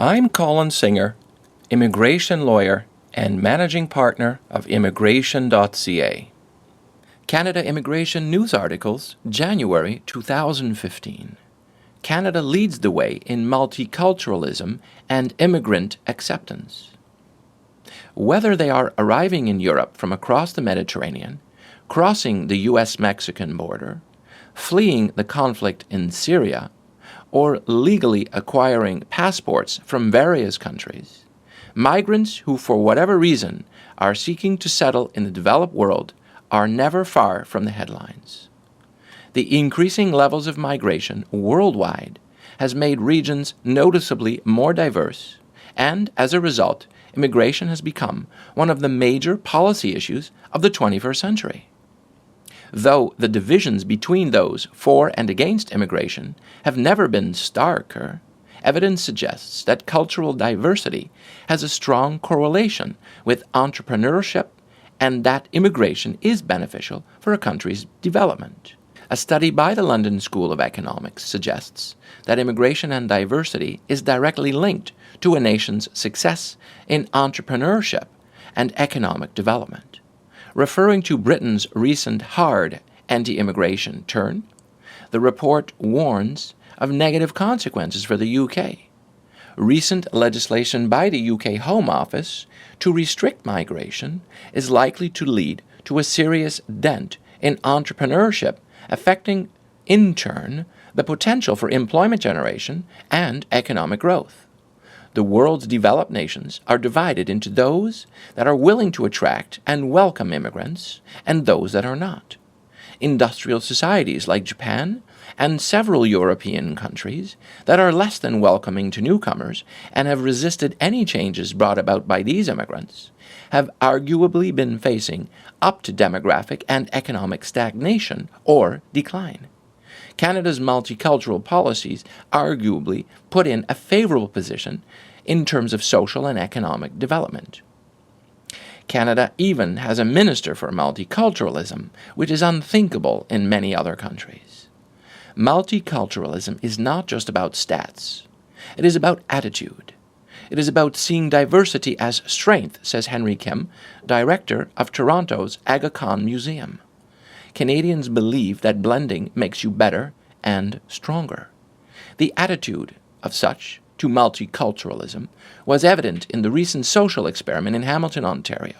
I'm Colin Singer, immigration lawyer and managing partner of Immigration.ca. Canada Immigration News Articles, January 2015. Canada leads the way in multiculturalism and immigrant acceptance. Whether they are arriving in Europe from across the Mediterranean, crossing the U.S.-Mexican border, fleeing the conflict in Syria, or legally acquiring passports from various countries, migrants who for whatever reason are seeking to settle in the developed world are never far from the headlines. The increasing levels of migration worldwide has made regions noticeably more diverse, and as a result, immigration has become one of the major policy issues of the 21st century. Though the divisions between those for and against immigration have never been starker, evidence suggests that cultural diversity has a strong correlation with entrepreneurship and that immigration is beneficial for a country's development. A study by the London School of Economics suggests that immigration and diversity is directly linked to a nation's success in entrepreneurship and economic development. Referring to Britain's recent hard anti-immigration turn, the report warns of negative consequences for the UK. Recent legislation by the UK Home Office to restrict migration is likely to lead to a serious dent in entrepreneurship, affecting, in turn, the potential for employment generation and economic growth. The world's developed nations are divided into those that are willing to attract and welcome immigrants and those that are not. Industrial societies like Japan and several European countries that are less than welcoming to newcomers and have resisted any changes brought about by these immigrants have arguably been facing up to demographic and economic stagnation or decline. Canada's multicultural policies arguably put in a favorable position in terms of social and economic development. Canada even has a minister for multiculturalism, which is unthinkable in many other countries. Multiculturalism is not just about stats. It is about attitude. It is about seeing diversity as strength, says Henry Kim, director of Toronto's Aga Khan Museum. Canadians believe that blending makes you better and stronger. The attitude of such to multiculturalism was evident in the recent social experiment in Hamilton, Ontario,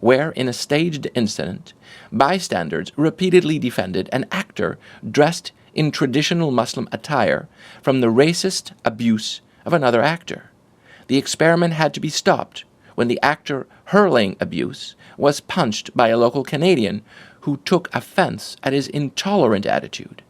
where, in a staged incident, bystanders repeatedly defended an actor dressed in traditional Muslim attire from the racist abuse of another actor. The experiment had to be stopped when the actor hurling abuse was punched by a local Canadian who took offense at his intolerant attitude.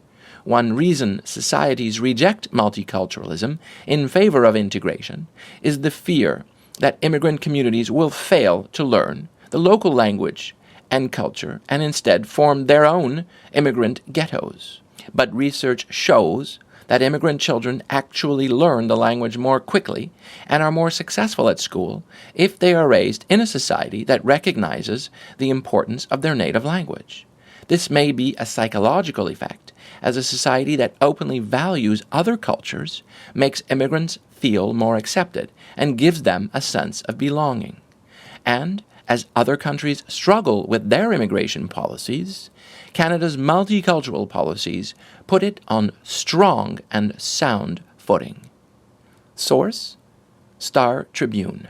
One reason societies reject multiculturalism in favor of integration is the fear that immigrant communities will fail to learn the local language and culture and instead form their own immigrant ghettos. But research shows that immigrant children actually learn the language more quickly and are more successful at school if they are raised in a society that recognizes the importance of their native language. This may be a psychological effect, as a society that openly values other cultures makes immigrants feel more accepted and gives them a sense of belonging. And as other countries struggle with their immigration policies, Canada's multicultural policies put it on strong and sound footing. Source: Star Tribune.